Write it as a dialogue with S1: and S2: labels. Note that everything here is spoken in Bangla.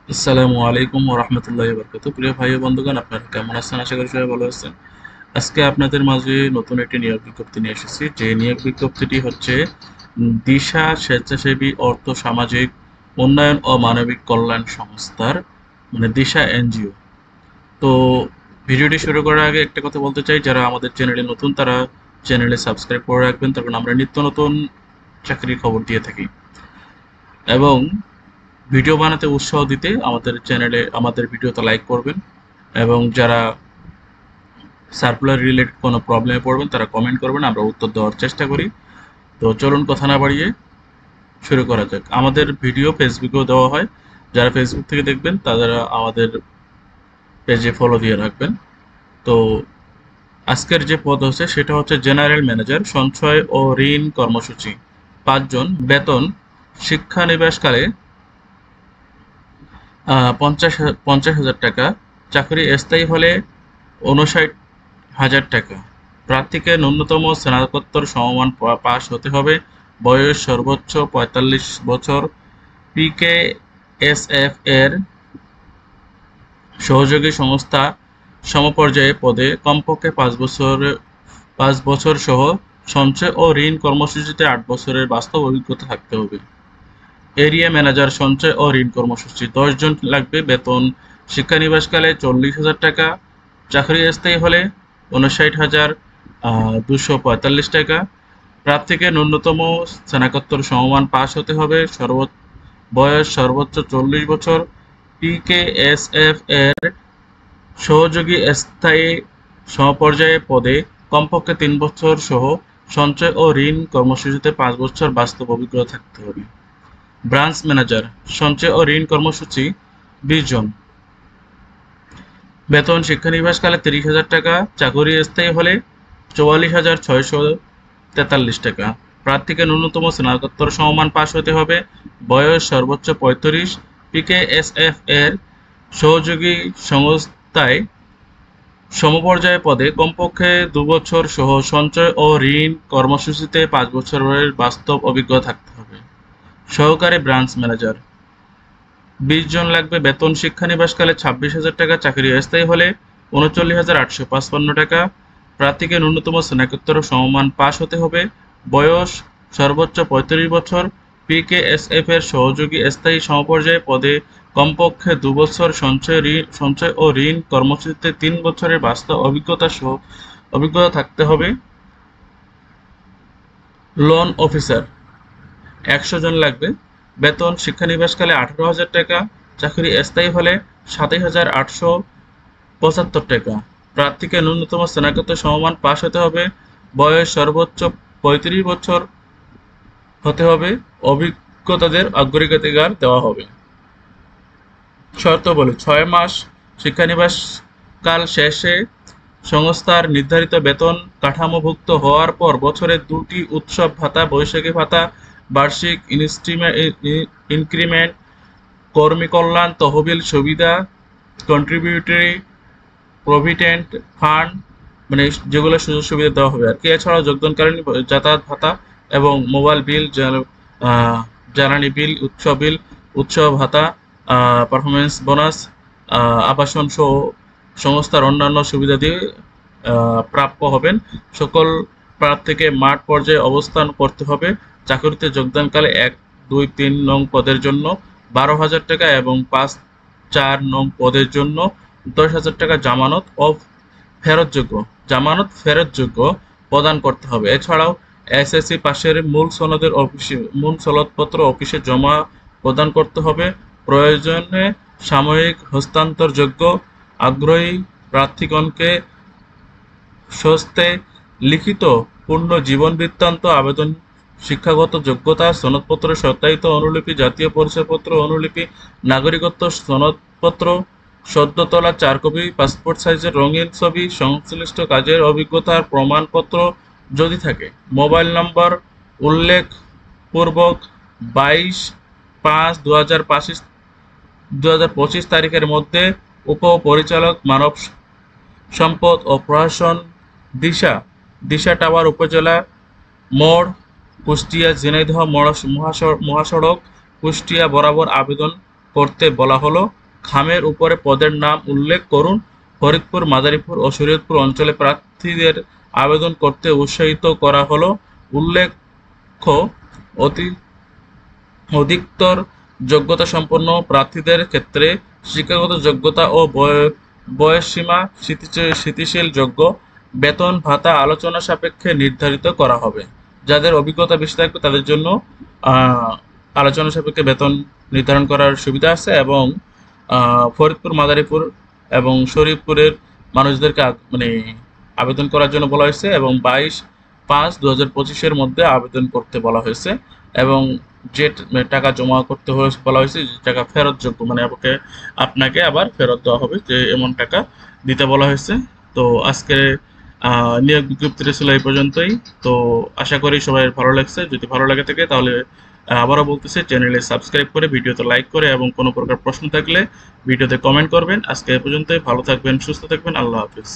S1: আসসালামু আলাইকুম ওয়া রাহমাতুল্লাহি ওয়া বারাকাতুহু। প্রিয় ভাই ও বন্ধুগণ, আপনারা কেমন আছেন? আশা করি সবাই ভালো আছেন। আজকে আপনাদের মাঝে নতুন একটি নিয়োগ বিজ্ঞপ্তি নিয়ে এসেছি। যে নিয়োগ বিজ্ঞপ্তিটি হচ্ছে দিশা স্বেচ্ছাসেবী অর্থ সামাজিক উন্নয়ন ও মানবিক কল্যাণ সংস্থার দিশা এনজিও। তো ভিডিওটি শুরু করার আগে একটা কথা বলতে চাই, যারা আমাদের চ্যানেলে নতুন তারা চ্যানেলে সাবস্ক্রাইব করে রাখবেন, কারণ আমরা নিত্য নতুন চাকরির খবর দিয়ে থাকি। এবং ভিডিও বানাতে উৎসাহ দিতে আমাদের চ্যানেলে আমাদের ভিডিওতে লাইক করবেন, এবং যারা সার্কুলার রিলেটেড কোনো প্রবলেমে পড়বেন তারা কমেন্ট করবেন, আমরা উত্তর দেওয়ার চেষ্টা করি। তো চলুন কথা না বাড়িয়ে শুরু করা যাক। আমাদের ভিডিও ফেসবুকেও দেওয়া হয়, যারা ফেসবুক থেকে দেখবেন তারা আমাদের পেজে ফলো দিয়ে রাখবেন। তো আজকের যে পদ হচ্ছে সেটা হচ্ছে জেনারেল ম্যানেজার সঞ্চয় ও ঋণ কর্মসূচি। 5 জন, বেতন শিক্ষানিবাসকালে ৫০,০০০ টাকা, চাকরি স্থায়ী হলে ৫৯,০০০ টাকা। প্রার্থীকে ন্যূনতম স্নাতকোত্তর সমমান পাস হতে হবে, বয়স সর্বোচ্চ ৪৫ বছর। পিকেএসএফ এর সহযোগী সংস্থা সমপর্যায়ে পদে কমপক্ষে 5 বছর সহ সঞ্চয় ও ঋণ কর্মসূচিতে 8 বছরের বাস্তব অভিজ্ঞতা থাকতে হবে। এরিয়া ম্যানেজার সঞ্চয় ও ঋণ কর্মসূচি, 10 জন লাগবে, বেতন শিক্ষানিবাসকালে 40,০০০ টাকা, চাকরি স্থায়ী হলে ৫৯,২৪৫ টাকা। প্রার্থীকে ন্যূনতম স্নাতকোত্তর সমমান পাস হতে হবে, বয়স সর্বোচ্চ 40 বছর। পিকেএসএফ এর সহযোগী স্থায়ী সমপর্যায়ে পদে কমপক্ষে 3 বছর সহ সঞ্চয় ও ঋণ কর্মসূচিতে 5 বছর বাস্তব অভিজ্ঞতা থাকতে হবে। ব্রাঞ্চ ম্যানেজার সঞ্চয় ও ঋণ কর্মসূচি, 20 জন, বেতন শিক্ষানিবাসকালে 30,০০০ টাকা, চাকরি স্থায়ী হলে ৪৪,৬৪৩ টাকা। প্রার্থীকে ন্যূনতম স্নাতকোত্তর সমমান পাস হতে হবে, বয়স সর্বোচ্চ 35। পিকেএসএফ এর সহযোগী সংস্থায় সমপর্যায় পদে কমপক্ষে 2 বছর সহ সঞ্চয় ও ঋণ কর্মসূচিতে 5 বছরের বাস্তব অভিজ্ঞতা থাকতে হবে। সহকারী ব্রাঞ্চ ম্যানেজার, 20 জন লাগবে, বেতন শিক্ষানিবাসকালে 26,০০০ টাকা, চাকরি স্থায়ী হলে ৩৯,৮৫৫ টাকা। প্রার্থীকে ন্যূনতম স্নাতকোত্তর সমমান পাস হতে হবে, বয়স সর্বোচ্চ 35 বছর। পিকেএসএফ এর সহযোগী স্থায়ী সমপর্যায়ে পদে কমপক্ষে 2 বছর সঞ্চয় ও ঋণ কর্মসূচিতে 3 বছরের বাস্তব অভিজ্ঞতা থাকতে হবে। লোন অফিসার, 100 জন লাগবে, বেতন শিক্ষানিবাসকালে 18,০০০ টাকা, চাকরি স্থায়ী হলে 27,875 টাকা। প্রার্থীকে ন্যূনতম স্নাতকোত্তর সমমান পাস হতে হবে, বয়স সর্বোচ্চ 35 বছর হতে হবে, অভিজ্ঞতাদের অগ্রাধিকার দেওয়া হবে। শর্তাবলী: 6 মাস শিক্ষানিবাস কাল শেষে সংস্থার নির্ধারিত বেতন কাঠামোভুক্ত হওয়ার পর বছরে 2টি উৎসব ভাতা, বৈশাখী ভাতা, বার্ষিক ইনক্রিমেন্ট, কর্মী কল্যাণ তহবিল সুবিধা, কন্ট্রিবিউটরি প্রভিডেন্ট ফান্ড, যেগুলো সুযোগ সুবিধা দেওয়া হবে আর কি। এছাড়াও যোগদানকালীন যাতায়াত ভাতা এবং মোবাইল বিল, জ্বালানি বিল, উৎসব ভাতা, পারফরমেন্স বোনাস, আবাসন সহ সংস্থার অন্যান্য সুবিধা দিয়ে প্রাপ্য হবেন। সকল প্রার্থীকে মাঠ পর্যায়ে অবস্থান করতে হবে। চাকরিতে যোগদানকালে 1, 2, 3 নং পদের জন্য 12,০০০ টাকা এবং 5, 4 নং পদের জন্য 10,০০০ টাকা জামানত ফেরতযোগ্য প্রদান করতে হবে। এছাড়াও এসএসসি পাশের মূল সনদপত্র অফিসে জমা প্রদান করতে হবে। প্রয়োজনে সাময়িক হস্তান্তরযোগ্য। আগ্রহী প্রার্থীগণকে স্বস্তে লিখিত পূর্ণ জীবন বৃত্তান্ত, আবেদন, শিক্ষাগত যোগ্যতা, সনদপত্র সত্যায়িত অনুলিপি, জাতীয় পরিচয়পত্র অনুলিপি, নাগরিকত্ব সনদপত্র, সদ্য তোলা 4 কপি পাসপোর্ট সাইজের রঙিন ছবি, সংশ্লিষ্ট কাজের অভিজ্ঞতার প্রমাণপত্র যদি থাকে। মোবাইল নম্বর উল্লেখপূর্বক 22/5/2025 তারিখের মধ্যে উপপরিচালক মানব সম্পদ ও প্রশাসন, দিশা টাওয়ার, উপজেলা মোড়, কুষ্টিয়া ঝিনাইদহ মহাসড়ক, কুষ্টিয়া বরাবর আবেদন করতে বলা হলো। খামের উপরে পদের নাম উল্লেখ করুন। ফরিদপুর, মাদারীপুর ও শরীয়তপুর অঞ্চলে প্রার্থীদের আবেদন করতে উৎসাহিত করা হলো। উল্লেখ্য, অতি অধিকতর যোগ্যতাসম্পন্ন প্রার্থীদের ক্ষেত্রে শিক্ষাগত যোগ্যতা ও বয়সসীমা স্থিতিশীলযোগ্য। বেতন ভাতা আলোচনা সাপেক্ষে নির্ধারিত করা হবে। যাদের অভিজ্ঞতা বেশি থাকবে তাদের জন্য আহ, আলোচনা সাপেক্ষে বেতন নির্ধারণ করার সুবিধা আছে, এবং ফরিদপুর, মাদারীপুর এবং শরীয়তপুরের মানুষদেরকে মানে আবেদন করার জন্য বলা হয়েছে, এবং 22/5/2025 মধ্যে আবেদন করতে বলা হয়েছে। এবং যে টাকা জমা করতে বলা হয়েছে, যে টাকা ফেরতযোগ্য, মানে আপনাকে আবার ফেরত দেওয়া হবে, যে এমন টাকা দিতে বলা হয়েছে। তো আজকে নিয়োগ বিজ্ঞপ্তিটা ছিল এই পর্যন্তই। তো আশা করি সবাই ভালো লাগছে। যদি ভালো লাগে থাকে তাহলে আবারও বলতেছি, চ্যানেলে সাবস্ক্রাইব করে, ভিডিওতে লাইক করে, এবং কোনো প্রকার প্রশ্ন থাকলে ভিডিওতে কমেন্ট করবেন। আজকে এ পর্যন্তই। ভালো থাকবেন, সুস্থ থাকবেন। আল্লাহ হাফিজ।